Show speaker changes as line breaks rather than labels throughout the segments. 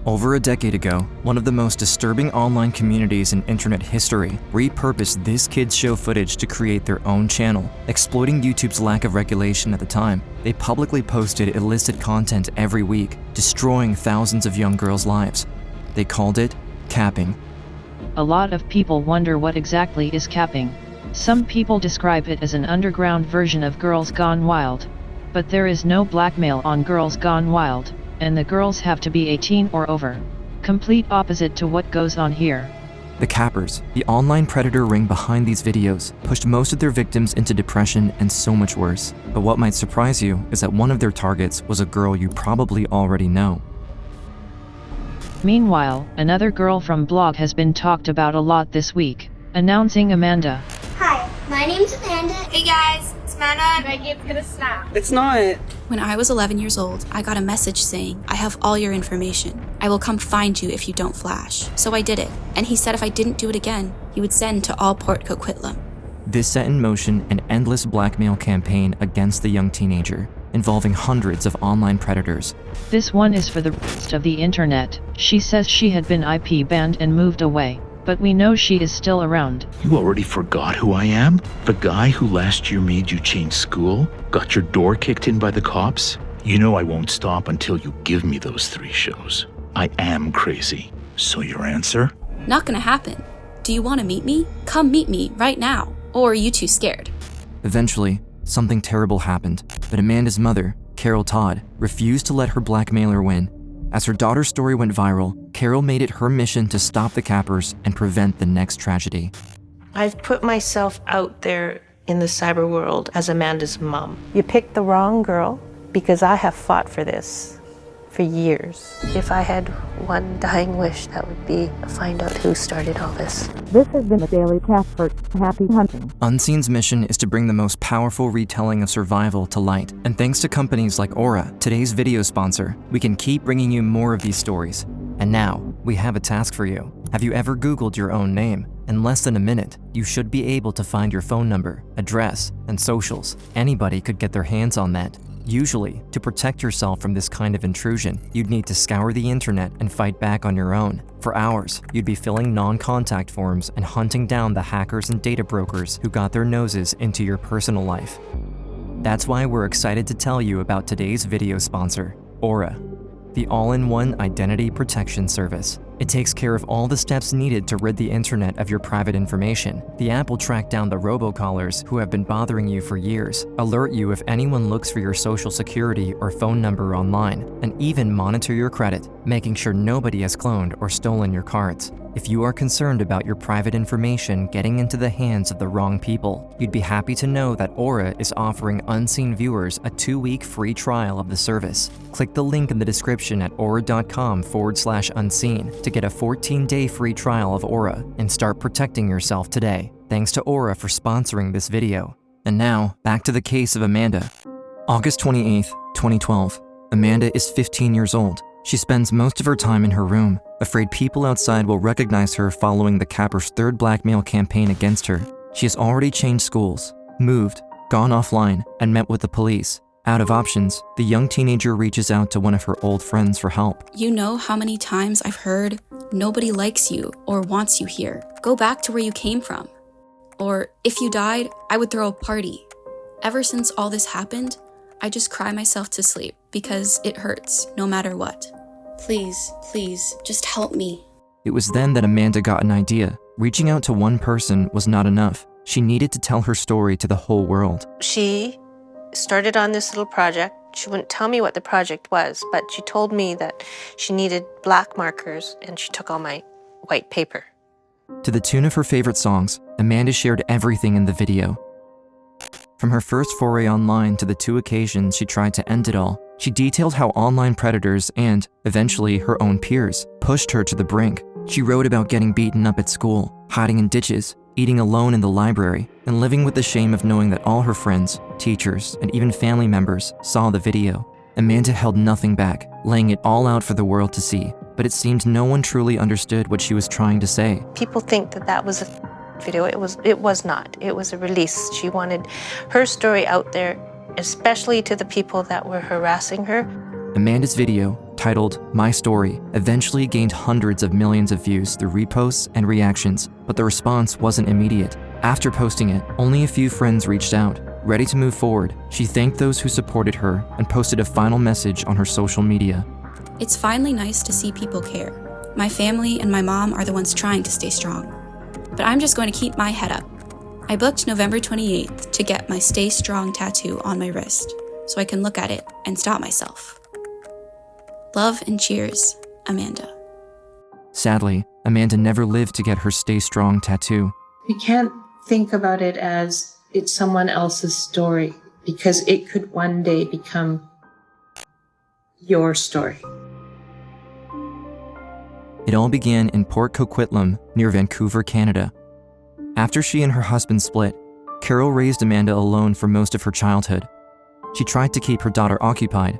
Over a decade ago, one of the most disturbing online communities in internet history repurposed this kids' show footage to create their own channel. Exploiting YouTube's lack of regulation at the time, they publicly posted illicit content every week, destroying thousands of young girls' lives. They called it capping.
A lot of people wonder what exactly is capping. Some people describe it as an underground version of Girls Gone Wild. But there is no blackmail on Girls Gone Wild, and the girls have to be 18 or over. Complete opposite to what goes on here.
The cappers, the online predator ring behind these videos, pushed most of their victims into depression and so much worse. But what might surprise you is that one of their targets was a girl you probably already know.
Meanwhile, another girl from blog has been talked about a lot this week, announcing Amanda.
Hi, my name's Amanda.
Hey guys, it's Amanda.
It's gonna snap.
It's not.
When I was 11 years old, I got a message saying, "I have all your information. I will come find you if you don't flash." So I did it, and he said if I didn't do it again, he would send to all Port Coquitlam.
This set in motion an endless blackmail campaign against the young teenager, involving hundreds of online predators.
This one is for the rest of the internet. She says she had been IP banned and moved away, but we know she is still around.
You already forgot who I am? The guy who last year made you change school? Got your door kicked in by the cops? You know I won't stop until you give me those 3 shows. I am crazy. So your answer?
Not gonna happen. Do you want to meet me? Come meet me right now. Or are you too scared?
Eventually, something terrible happened, but Amanda's mother, Carol Todd, refused to let her blackmailer win. As her daughter's story went viral, Carol made it her mission to stop the cappers and prevent the next tragedy.
I've put myself out there in the cyber world as Amanda's mom.
You picked the wrong girl because I have fought for this for years.
If I had one dying wish, that would be to find out who started all this.
This has been a daily task for Happy Hunting.
Unseen's mission is to bring the most powerful retelling of survival to light. And thanks to companies like Aura, today's video sponsor, we can keep bringing you more of these stories. And now, we have a task for you. Have you ever Googled your own name? In less than a minute, you should be able to find your phone number, address, and socials. Anybody could get their hands on that. Usually, to protect yourself from this kind of intrusion, you'd need to scour the internet and fight back on your own. For hours, you'd be filling non-contact forms and hunting down the hackers and data brokers who got their noses into your personal life. That's why we're excited to tell you about today's video sponsor, Aura, the all-in-one identity protection service. It takes care of all the steps needed to rid the internet of your private information. The app will track down the robocallers who have been bothering you for years, alert you if anyone looks for your social security or phone number online, and even monitor your credit, making sure nobody has cloned or stolen your cards. If you are concerned about your private information getting into the hands of the wrong people, you'd be happy to know that Aura is offering Unseen viewers a 2-week free trial of the service. Click the link in the description at aura.com/unseen to get a 14-day free trial of Aura and start protecting yourself today. Thanks to Aura for sponsoring this video. And now, back to the case of Amanda. August 28th, 2012. Amanda is 15 years old. She spends most of her time in her room, afraid people outside will recognize her following the capper's 3rd blackmail campaign against her. She has already changed schools, moved, gone offline, and met with the police. Out of options, the young teenager reaches out to one of her old friends for help.
You know how many times I've heard, "Nobody likes you or wants you here. Go back to where you came from." Or, "If you died, I would throw a party." Ever since all this happened, I just cry myself to sleep because it hurts no matter what. Please, please, just help me.
It was then that Amanda got an idea. Reaching out to one person was not enough. She needed to tell her story to the whole world.
She started on this little project. She wouldn't tell me what the project was, but she told me that she needed black markers, and she took all my white paper.
To the tune of her favorite songs, Amanda shared everything in the video. From her first foray online to the 2 occasions she tried to end it all, she detailed how online predators and, eventually, her own peers pushed her to the brink. She wrote about getting beaten up at school, hiding in ditches, eating alone in the library, and living with the shame of knowing that all her friends, teachers, and even family members saw the video. Amanda held nothing back, laying it all out for the world to see, but it seemed no one truly understood what she was trying to say.
People think that that was a video. It was not. It was a release. She wanted her story out there, especially to the people that were harassing her.
Amanda's video, titled My Story, eventually gained hundreds of millions of views through reposts and reactions, but the response wasn't immediate. After posting it, only a few friends reached out. Ready to move forward, she thanked those who supported her and posted a final message on her social media.
It's finally nice to see people care. My family and my mom are the ones trying to stay strong. But I'm just going to keep my head up. I booked November 28th to get my Stay Strong tattoo on my wrist, so I can look at it and stop myself. Love and cheers, Amanda.
Sadly, Amanda never lived to get her Stay Strong tattoo.
You can't think about it as it's someone else's story, because it could one day become your story.
It all began in Port Coquitlam, near Vancouver, Canada. After she and her husband split, Carol raised Amanda alone for most of her childhood. She tried to keep her daughter occupied,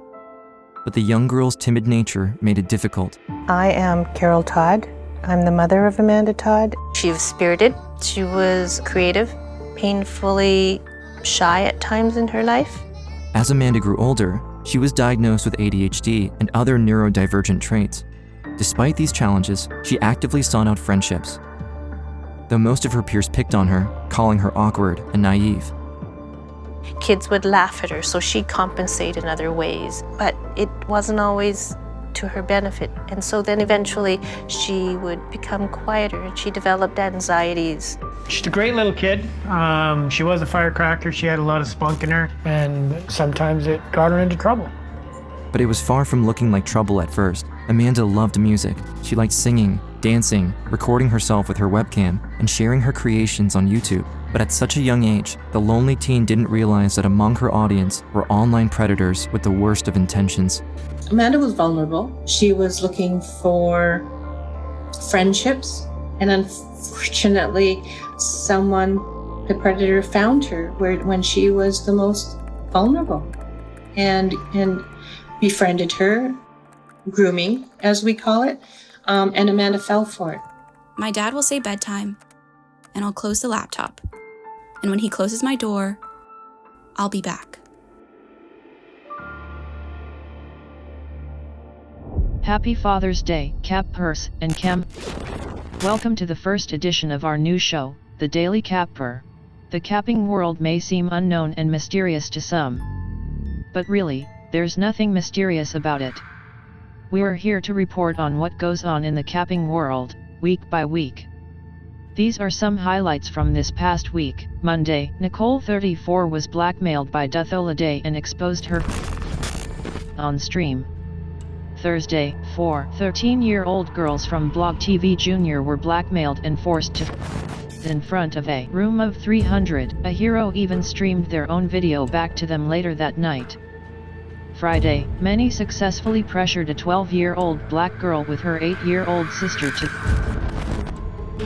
but the young girl's timid nature made it difficult.
I am Carol Todd. I'm the mother of Amanda Todd.
She was spirited. She was creative, painfully shy at times in her life.
As Amanda grew older, she was diagnosed with ADHD and other neurodivergent traits. Despite these challenges, she actively sought out friendships. Though most of her peers picked on her, calling her awkward and naive.
Kids would laugh at her, so she'd compensate in other ways, but it wasn't always to her benefit. And so then eventually she would become quieter and she developed anxieties.
She's a great little kid. She was a firecracker. She had a lot of spunk in her, and sometimes it got her into trouble.
But it was far from looking like trouble at first. Amanda loved music. She liked singing, dancing, recording herself with her webcam, and sharing her creations on YouTube. But at such a young age, the lonely teen didn't realize that among her audience were online predators with the worst of intentions.
Amanda was vulnerable. She was looking for friendships, and unfortunately, the predator found her when she was the most vulnerable, and befriended her, grooming, as we call it, and Amanda fell for it.
My dad will say bedtime, and I'll close the laptop. And when he closes my door, I'll be back.
Happy Father's Day, Cap Purse and Cam. Welcome to the first edition of our new show, The Daily Capper. The capping world may seem unknown and mysterious to some. But really, there's nothing mysterious about it. We're here to report on what goes on in the capping world, week by week. These are some highlights from this past week. Monday, Nicole 34 was blackmailed by Dutholade and exposed her on stream. Thursday, 4 13-year-old girls from Blog TV Junior were blackmailed and forced to in front of a room of 300. A hero even streamed their own video back to them later that night. Friday, many successfully pressured a 12-year-old black girl with her 8-year-old sister to...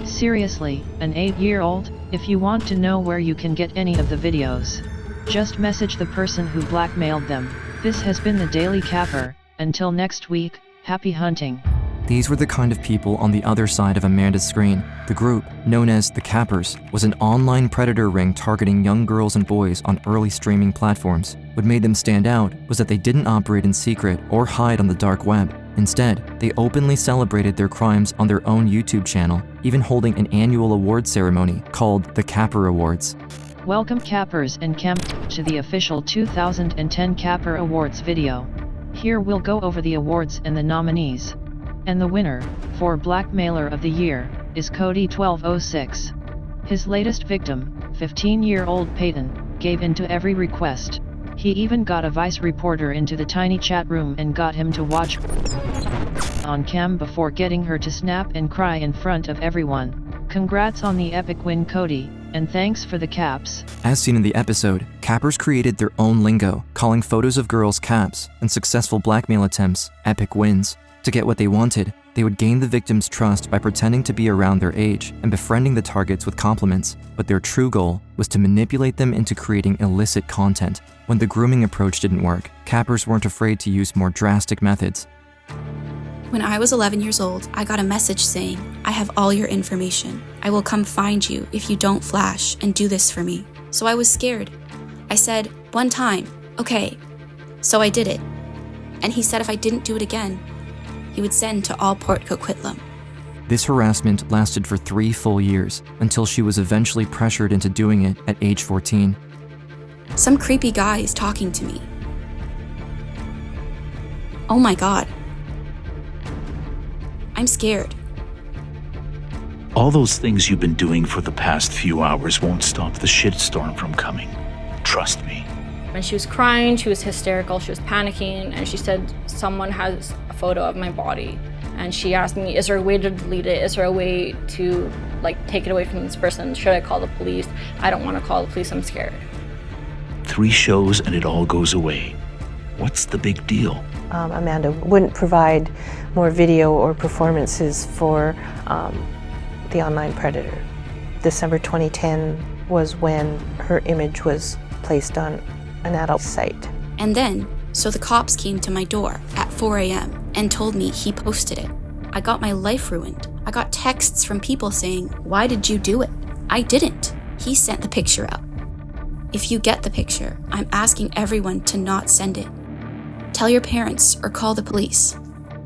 Seriously, an 8-year-old? If you want to know where you can get any of the videos, just message the person who blackmailed them. This has been the Daily Capper. Until next week, happy hunting.
These were the kind of people on the other side of Amanda's screen. The group, known as the Cappers, was an online predator ring targeting young girls and boys on early streaming platforms. What made them stand out was that they didn't operate in secret or hide on the dark web. Instead, they openly celebrated their crimes on their own YouTube channel, even holding an annual award ceremony called the Capper Awards.
Welcome Cappers and Cam to the official 2010 Capper Awards video. Here we'll go over the awards and the nominees. And the winner, for Blackmailer of the Year, is Cody 1206. His latest victim, 15-year-old Peyton, gave in to every request. He even got a Vice reporter into the tiny chat room and got him to watch on cam before getting her to snap and cry in front of everyone. Congrats on the epic win, Cody, and thanks for the caps.
As seen in the episode, Cappers created their own lingo, calling photos of girls caps and successful blackmail attempts epic wins. To get what they wanted, they would gain the victim's trust by pretending to be around their age and befriending the targets with compliments, but their true goal was to manipulate them into creating illicit content. When the grooming approach didn't work, Cappers weren't afraid to use more drastic methods.
When I was 11 years old, I got a message saying, "I have all your information. I will come find you if you don't flash and do this for me." So I was scared. I said, "One time, okay." So I did it. And he said if I didn't do it again, he would send to all Port Coquitlam.
This harassment lasted for 3 full years until she was eventually pressured into doing it at age 14.
Some creepy guy is talking to me. Oh my God. I'm scared.
All those things you've been doing for the past few hours won't stop the shitstorm from coming. Trust me.
When she was crying, she was hysterical, she was panicking, and she said, someone has a photo of my body. And she asked me, is there a way to delete it? Is there a way to take it away from this person? Should I call the police? I don't want to call the police, I'm scared.
3 shows and it all goes away. What's the big deal?
Amanda wouldn't provide more video or performances for the online predator. December 2010 was when her image was placed on an adult site.
And then, so the cops came to my door at 4 a.m. and told me he posted it. I got my life ruined. I got texts from people saying, why did you do it? I didn't. He sent the picture out. If you get the picture, I'm asking everyone to not send it. Tell your parents or call the police.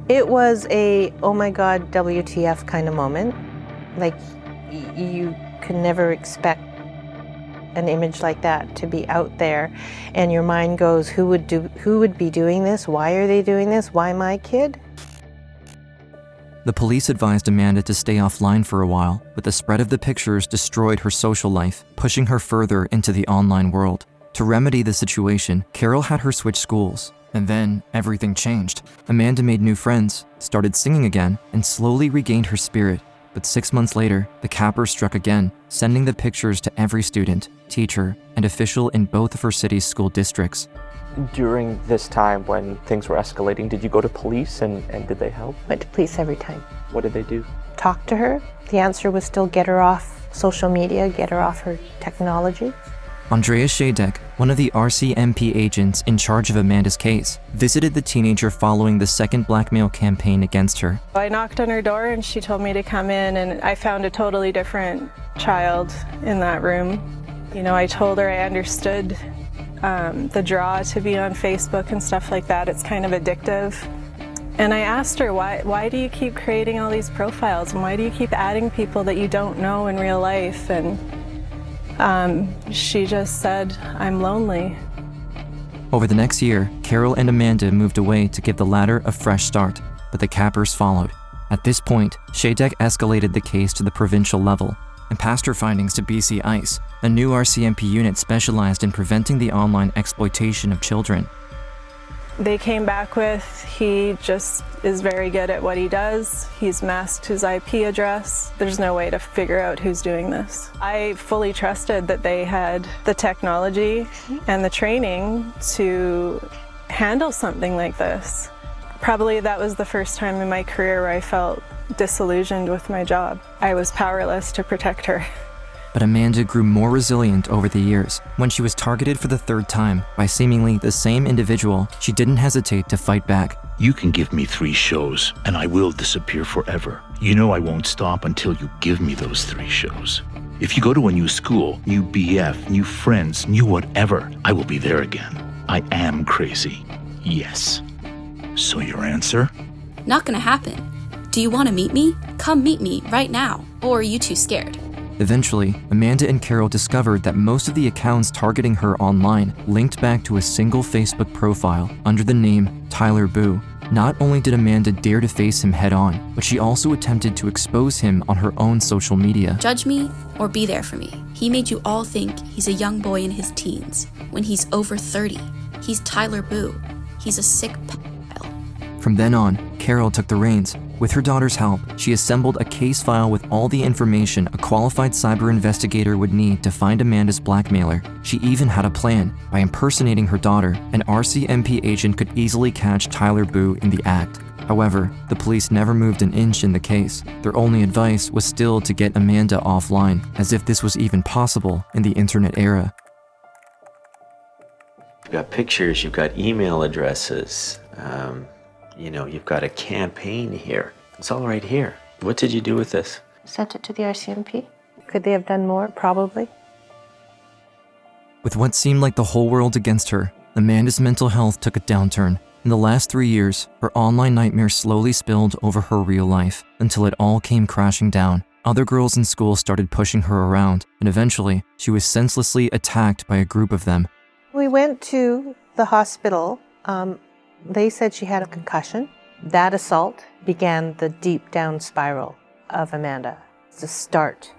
It was a, oh my God, WTF kind of moment. You could never expect an image like that to be out there, and your mind goes, who would be doing this? Why are they doing this? Why my kid?
The police advised Amanda to stay offline for a while, but the spread of the pictures destroyed her social life, pushing her further into the online world. To remedy the situation, Carol had her switch schools, and then everything changed. Amanda made new friends, started singing again, and slowly regained her spirit. But 6 months later, the capper struck again, sending the pictures to every student, teacher, and official in both of her city's school districts.
During this time when things were escalating, did you go to police and did they help?
Went to police every time.
What did they do?
Talk to her. The answer was still get her off social media, get her off her technology.
Andrea Shadek, one of the RCMP agents in charge of Amanda's case, visited the teenager following the second blackmail campaign against her.
I knocked on her door and she told me to come in, and I found a totally different child in that room. I told her I understood the draw to be on Facebook and stuff like that. It's kind of addictive. And I asked her, why do you keep creating all these profiles, and why do you keep adding people that you don't know in real life? And she just said, I'm lonely.
Over the next year, Carol and Amanda moved away to give the latter a fresh start, but the cappers followed. At this point, Shadek escalated the case to the provincial level and passed her findings to BC ICE, a new RCMP unit specialized in preventing the online exploitation of children.
They came back with, he just is very good at what he does. He's masked his IP address. There's no way to figure out who's doing this. I fully trusted that they had the technology and the training to handle something like this. Probably that was the first time in my career where I felt disillusioned with my job. I was powerless to protect her.
But Amanda grew more resilient over the years. When she was targeted for the 3rd time by seemingly the same individual, she didn't hesitate to fight back.
You can give me 3 shows, and I will disappear forever. You know I won't stop until you give me those 3 shows. If you go to a new school, new BF, new friends, new whatever, I will be there again. I am crazy. Yes. So your answer?
Not gonna happen. Do you want to meet me? Come meet me right now. Or are you too scared?
Eventually, Amanda and Carol discovered that most of the accounts targeting her online linked back to a single Facebook profile under the name Tyler Boo. Not only did Amanda dare to face him head-on, but she also attempted to expose him on her own social media.
Judge me or be there for me. He made you all think he's a young boy in his teens, when he's over 30. He's Tyler Boo. He's a sick pedophile.
From then on, Carol took the reins. With her daughter's help, she assembled a case file with all the information a qualified cyber investigator would need to find Amanda's blackmailer. She even had a plan. By impersonating her daughter, an RCMP agent could easily catch Tyler Boo in the act. However, the police never moved an inch in the case. Their only advice was still to get Amanda offline, as if this was even possible in the internet era.
You've got pictures, you've got email addresses, you've got a campaign here. It's all right here. What did you do with this?
Sent it to the RCMP. Could they have done more? Probably.
With what seemed like the whole world against her, Amanda's mental health took a downturn. In the last 3 years, her online nightmare slowly spilled over her real life until it all came crashing down. Other girls in school started pushing her around, and eventually, she was senselessly attacked by a group of them.
We went to the hospital. They said she had a concussion. That assault began the deep down spiral of Amanda. It's the start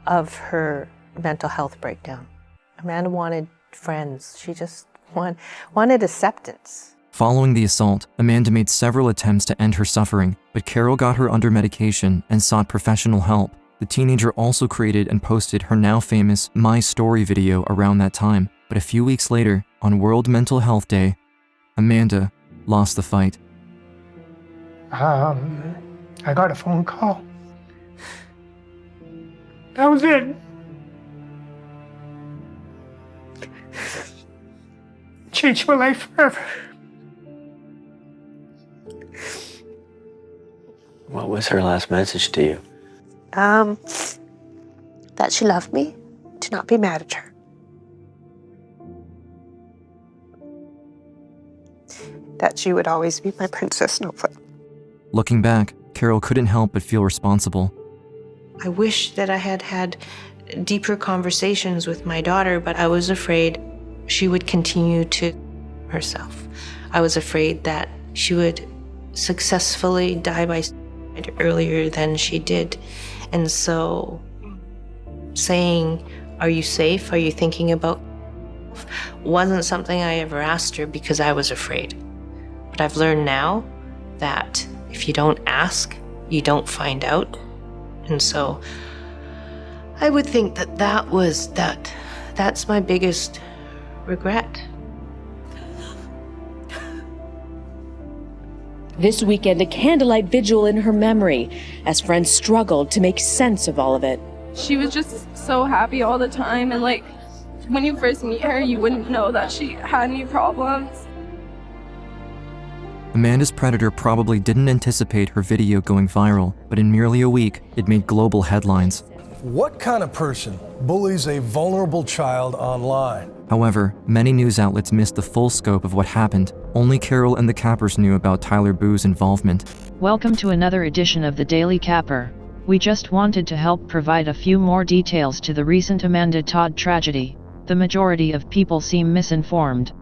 of her mental health breakdown. Amanda wanted friends. She just wanted acceptance.
Following the assault, Amanda made several attempts to end her suffering, but Carol got her under medication and sought professional help. The teenager also created and posted her now famous My Story video around that time, but a few weeks later, on World Mental Health Day, Amanda lost the fight.
I got a phone call. That was it. Changed my life forever.
What was her last message to you?
That she loved me, to not be mad at her. That she would always be my Princess Snowfoot.
Looking back, Carol couldn't help but feel responsible.
I wish that I had had deeper conversations with my daughter, but I was afraid she would continue to herself. I was afraid that she would successfully die by suicide earlier than she did. And so saying, "Are you safe? Are you thinking about?" wasn't something I ever asked her because I was afraid. But I've learned now that if you don't ask, you don't find out. And so I would think that that's my biggest regret.
This weekend, a candlelight vigil in her memory as friends struggled to make sense of all of it.
She was just so happy all the time, and like when you first meet her, you wouldn't know that she had any problems.
Amanda's predator probably didn't anticipate her video going viral, but in merely a week, it made global headlines.
What kind of person bullies a vulnerable child online?
However, many news outlets missed the full scope of what happened. Only Carol and the Cappers knew about Tyler Boo's involvement.
Welcome to another edition of the Daily Capper. We just wanted to help provide a few more details to the recent Amanda Todd tragedy. The majority of people seem misinformed.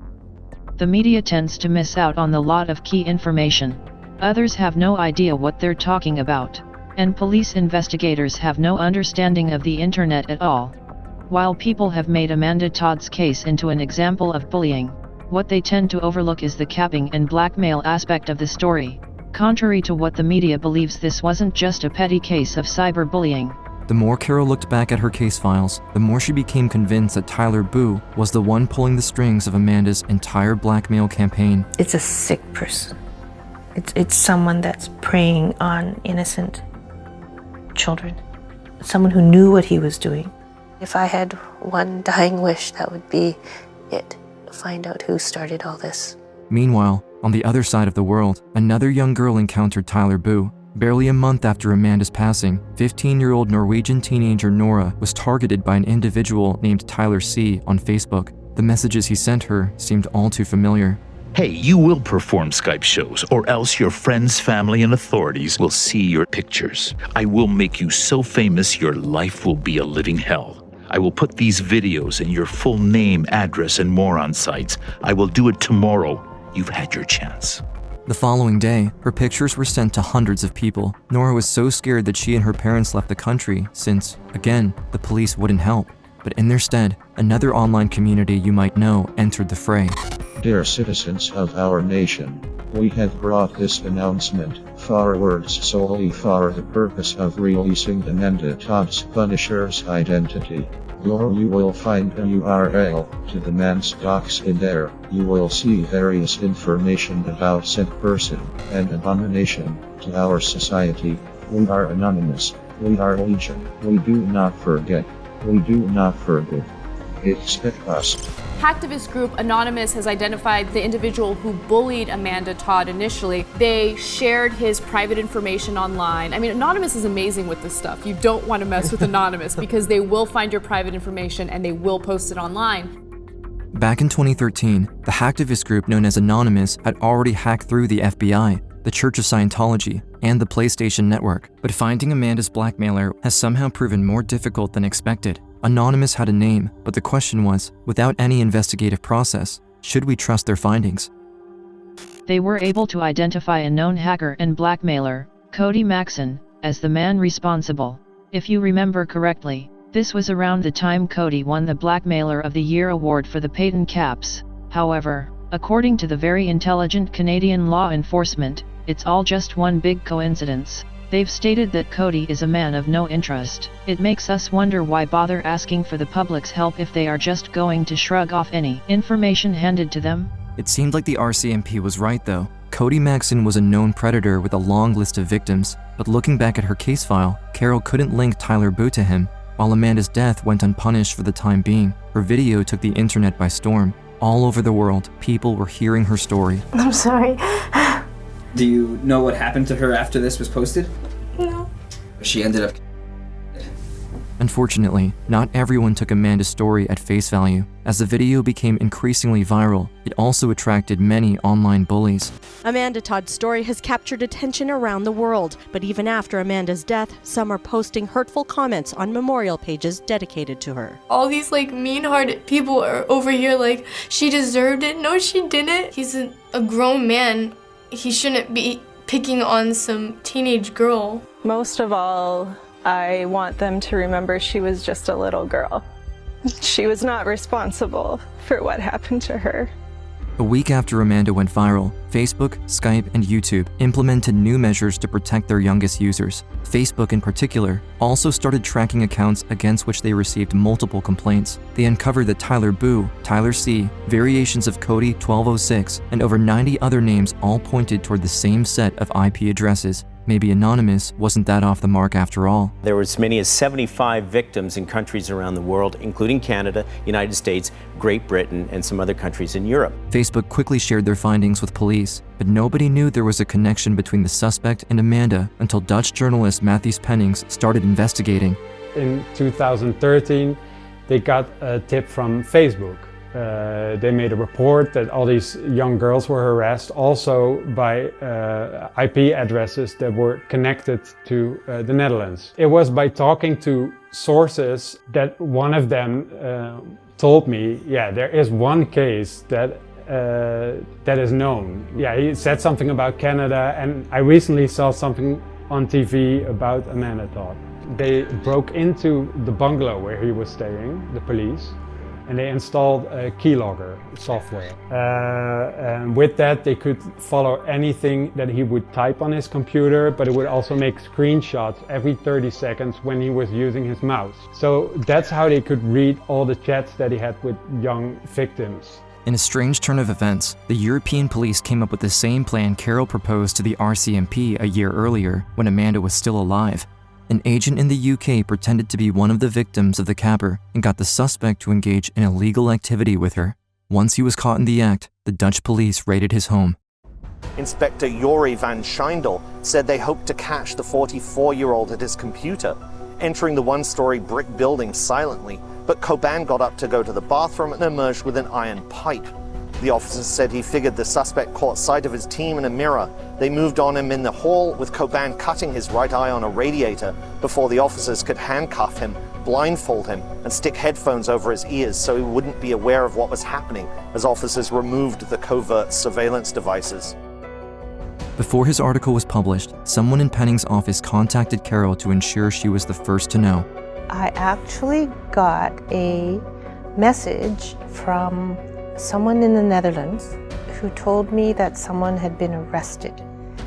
The media tends to miss out on a lot of key information. Others have no idea what they're talking about. And police investigators have no understanding of the internet at all. While people have made Amanda Todd's case into an example of bullying, what they tend to overlook is the capping and blackmail aspect of the story. Contrary to what the media believes, this wasn't just a petty case of cyberbullying.
The more Carol looked back at her case files, the more she became convinced that Tyler Boo was the one pulling the strings of Amanda's entire blackmail campaign.
It's a sick person. It's someone that's preying on innocent children. Someone who knew what he was doing. If I had one dying wish, that would be it. Find out who started all this.
Meanwhile, on the other side of the world, another young girl encountered Tyler Boo. Barely a month after Amanda's passing, 15-year-old Norwegian teenager Nora was targeted by an individual named Tyler C. on Facebook. The messages he sent her seemed all too familiar.
Hey, you will perform Skype shows, or else your friends, family, and authorities will see your pictures. I will make you so famous your life will be a living hell. I will put these videos and your full name, address, and more on sites. I will do it tomorrow. You've had your chance.
The following day, her pictures were sent to hundreds of people. Nora was so scared that she and her parents left the country since, again, the police wouldn't help. But in their stead, another online community you might know entered the fray.
Dear citizens of our nation, we have brought this announcement forward solely for the purpose of releasing Amanda Todd's Punisher's identity. You will find a URL to the man's docs in there. You will see various information about said person, an abomination to our society. We are anonymous. We are legion. We do not forget. We do not forgive. Expect us.
Hacktivist group Anonymous has identified the individual who bullied Amanda Todd initially. They shared his private information online. I mean, Anonymous is amazing with this stuff. You don't want to mess with Anonymous because they will find your private information and they will post it online.
Back in 2013, the hacktivist group known as Anonymous had already hacked through the FBI, the Church of Scientology, and the PlayStation Network. But finding Amanda's blackmailer has somehow proven more difficult than expected. Anonymous had a name, but the question was, without any investigative process, should we trust their findings?
They were able to identify a known hacker and blackmailer, Cody Maxon, as the man responsible. If you remember correctly, this was around the time Cody won the Blackmailer of the Year award for the Peyton Caps. However, according to the very intelligent Canadian law enforcement, it's all just one big coincidence. They've stated that Cody is a man of no interest. It makes us wonder why bother asking for the public's help if they are just going to shrug off any information handed to them.
It seemed like the RCMP was right though. Cody Maxon was a known predator with a long list of victims, but looking back at her case file, Carol couldn't link Tyler Boo to him. While Amanda's death went unpunished for the time being, her video took the internet by storm. All over the world, people were hearing her story.
I'm sorry.
Do you know what happened to her after this was posted?
No.
She ended up...
Unfortunately, not everyone took Amanda's story at face value. As the video became increasingly viral, it also attracted many online bullies.
Amanda Todd's story has captured attention around the world, but even after Amanda's death, some are posting hurtful comments on memorial pages dedicated to her.
All these mean-hearted people are over here like, she deserved it. No, she didn't. He's a grown man. He shouldn't be picking on some teenage girl.
Most of all, I want them to remember she was just a little girl. She was not responsible for what happened to her.
A week after Amanda went viral, Facebook, Skype, and YouTube implemented new measures to protect their youngest users. Facebook in particular also started tracking accounts against which they received multiple complaints. They uncovered that Tyler Boo, Tyler C, variations of Cody 1206, and over 90 other names all pointed toward the same set of IP addresses. Maybe Anonymous wasn't that off the mark after all.
There were as many as 75 victims in countries around the world, including Canada, United States, Great Britain, and some other countries in Europe.
Facebook quickly shared their findings with police, but nobody knew there was a connection between the suspect and Amanda until Dutch journalist Matthijs Pennings started investigating.
In 2013, they got a tip from Facebook. They made a report that all these young girls were harassed also by IP addresses that were connected to the Netherlands. It was by talking to sources that one of them told me, yeah, there is one case that is known. Yeah, he said something about Canada, and I recently saw something on TV about Amanda Todd. They broke into the bungalow where he was staying, the police, and they installed a keylogger software. And with that, they could follow anything that he would type on his computer, but it would also make screenshots every 30 seconds when he was using his mouse. So that's how they could read all the chats that he had with young victims.
In a strange turn of events, the European police came up with the same plan Carol proposed to the RCMP a year earlier when Amanda was still alive. An agent in the UK pretended to be one of the victims of the capper and got the suspect to engage in illegal activity with her. Once he was caught in the act, the Dutch police raided his home.
Inspector Jori van Schijndel said they hoped to catch the 44-year-old at his computer, entering the one-story brick building silently, but Coban got up to go to the bathroom and emerged with an iron pipe. The officers said he figured the suspect caught sight of his team in a mirror. They moved on him in the hall, with Coban cutting his right eye on a radiator before the officers could handcuff him, blindfold him, and stick headphones over his ears so he wouldn't be aware of what was happening as officers removed the covert surveillance devices.
Before his article was published, someone in Penning's office contacted Carol to ensure she was the first to know.
I actually got a message from someone in the Netherlands who told me that someone had been arrested.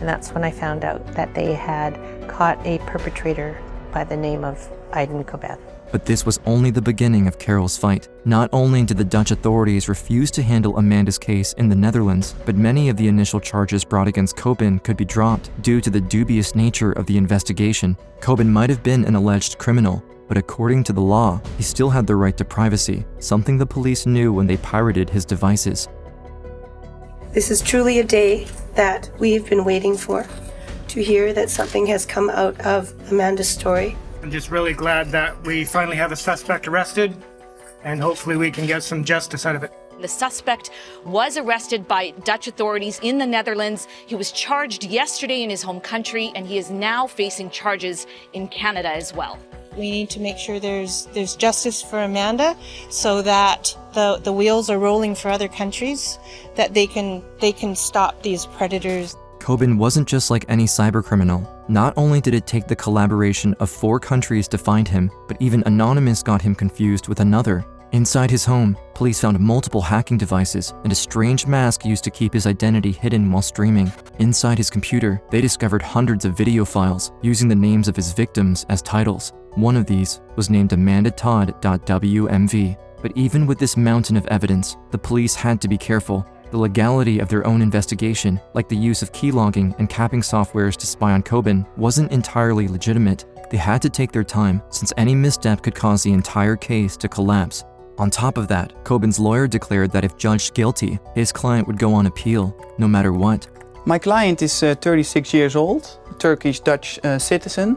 And that's when I found out that they had caught a perpetrator by the name of Aiden Coban.
But this was only the beginning of Carol's fight. Not only did the Dutch authorities refuse to handle Amanda's case in the Netherlands, but many of the initial charges brought against Coban could be dropped due to the dubious nature of the investigation. Coban might have been an alleged criminal, but according to the law, he still had the right to privacy, something the police knew when they pirated his devices.
This is truly a day that we've been waiting for, to hear that something has come out of Amanda's story.
I'm just really glad that we finally have a suspect arrested, and hopefully we can get some justice out of it.
The suspect was arrested by Dutch authorities in the Netherlands. He was charged yesterday in his home country, and he is now facing charges in Canada as well.
We need to make sure there's justice for Amanda so that the wheels are rolling for other countries, that they can stop these predators.
Coben wasn't just like any cybercriminal. Not only did it take the collaboration of 4 countries to find him, but even Anonymous got him confused with another. Inside his home, police found multiple hacking devices and a strange mask used to keep his identity hidden while streaming. Inside his computer, they discovered hundreds of video files using the names of his victims as titles. One of these was named AmandaTodd.wmv. But even with this mountain of evidence, the police had to be careful. The legality of their own investigation, like the use of keylogging and capping softwares to spy on Coben, wasn't entirely legitimate. They had to take their time, since any misstep could cause the entire case to collapse. On top of that, Coben's lawyer declared that if judged guilty, his client would go on appeal, no matter what.
My client is 36 years old, a Turkish-Dutch citizen,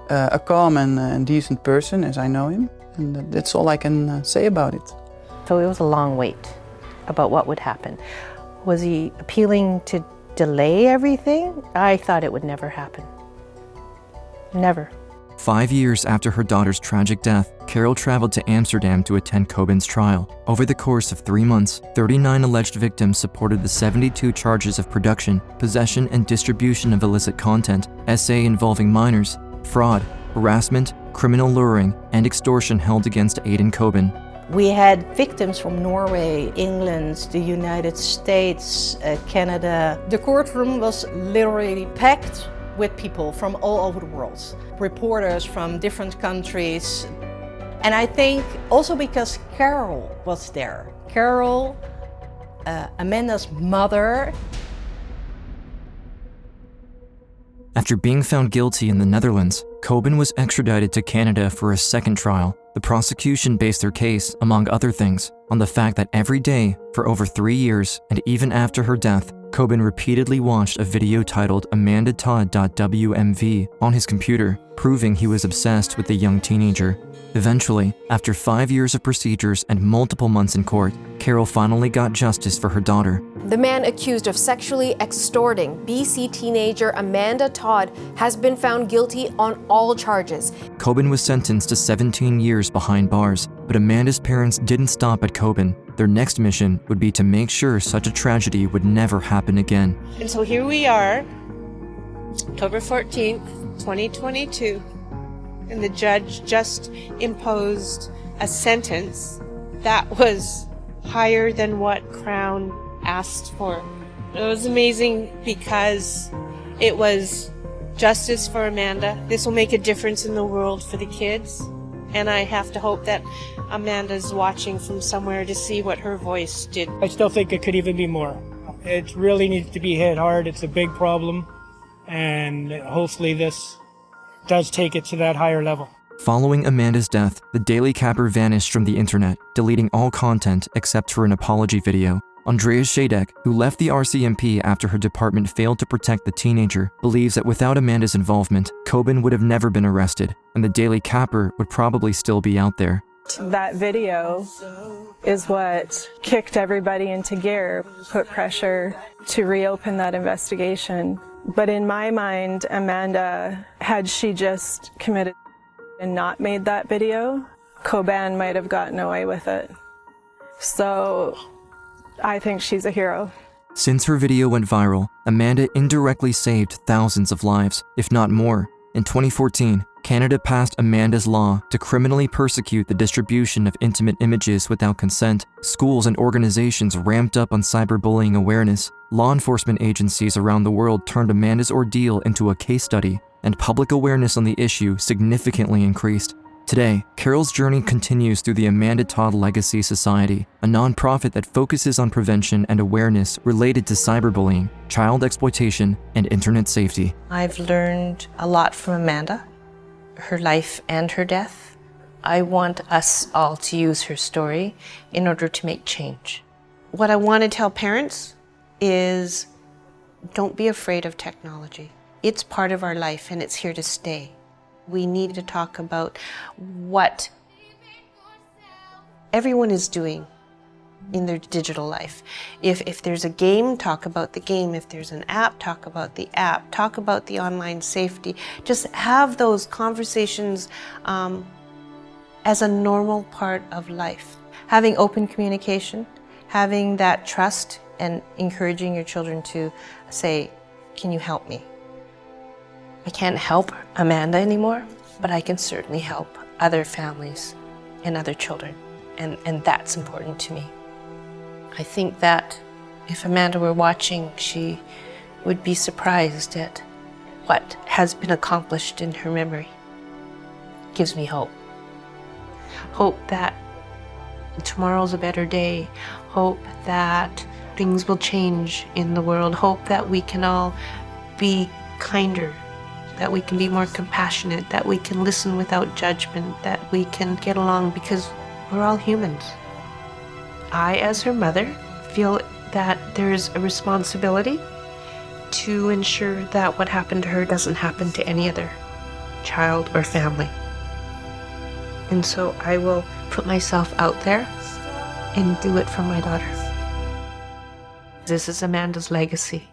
a calm and decent person, as I know him, and that's all I can say about it.
So it was a long wait about what would happen. Was he appealing to delay everything? I thought it would never happen. Never.
5 years after her daughter's tragic death, Carol traveled to Amsterdam to attend Coben's trial. Over the course of 3 months, 39 alleged victims supported the 72 charges of production, possession, and distribution of illicit content, SA involving minors, fraud, harassment, criminal luring, and extortion held against Aidan Coben.
We had victims from Norway, England, the United States, Canada. The courtroom was literally packed with people from all over the world, reporters from different countries. And I think also because Carol was there. Carol, Amanda's mother.
After being found guilty in the Netherlands, Coben was extradited to Canada for a second trial. The prosecution based their case, among other things, on the fact that every day, for over 3 years, and even after her death, Coben repeatedly watched a video titled AmandaTodd.wmv on his computer, proving he was obsessed with the young teenager. Eventually, after 5 years of procedures and multiple months in court, Carol finally got justice for her daughter.
The man accused of sexually extorting BC teenager Amanda Todd has been found guilty on all charges.
Coben was sentenced to 17 years behind bars, but Amanda's parents didn't stop at Coben. Their next mission would be to make sure such a tragedy would never happen again.
And so here we are, October 14th, 2022, and the judge just imposed a sentence that was higher than what Crown asked for. It was amazing because it was justice for Amanda. This will make a difference in the world for the kids. And I have to hope that Amanda's watching from somewhere to see what her voice did.
I still think it could even be more. It really needs to be hit hard. It's a big problem. And hopefully this does take it to that higher level.
Following Amanda's death, the Daily Capper vanished from the internet, deleting all content except for an apology video. Andrea Shadek, who left the RCMP after her department failed to protect the teenager, believes that without Amanda's involvement, Coben would have never been arrested, and the Daily Capper would probably still be out there.
That video is what kicked everybody into gear, put pressure to reopen that investigation. But in my mind, Amanda, had she just committed and not made that video, Coben might have gotten away with it. So I think she's a hero.
Since her video went viral, Amanda indirectly saved thousands of lives, if not more. In 2014, Canada passed Amanda's law to criminally persecute the distribution of intimate images without consent. Schools and organizations ramped up on cyberbullying awareness. Law enforcement agencies around the world turned Amanda's ordeal into a case study, and public awareness on the issue significantly increased. Today, Carol's journey continues through the Amanda Todd Legacy Society, a nonprofit that focuses on prevention and awareness related to cyberbullying, child exploitation, and internet safety.
I've learned a lot from Amanda, her life and her death. I want us all to use her story in order to make change. What I want to tell parents is don't be afraid of technology. It's part of our life and it's here to stay. We need to talk about what everyone is doing in their digital life. If there's a game, talk about the game. If there's an app, talk about the app. Talk about the online safety. Just have those conversations as a normal part of life. Having open communication, having that trust, and encouraging your children to say, can you help me? I can't help Amanda anymore, but I can certainly help other families and other children, and that's important to me. I think that if Amanda were watching, she would be surprised at what has been accomplished in her memory. It gives me hope. Hope that tomorrow's a better day. Hope that things will change in the world. Hope that we can all be kinder, that we can be more compassionate, that we can listen without judgment, that we can get along because we're all humans. I, as her mother, feel that there is a responsibility to ensure that what happened to her doesn't happen to any other child or family. And so I will put myself out there and do it for my daughter. This is Amanda's legacy.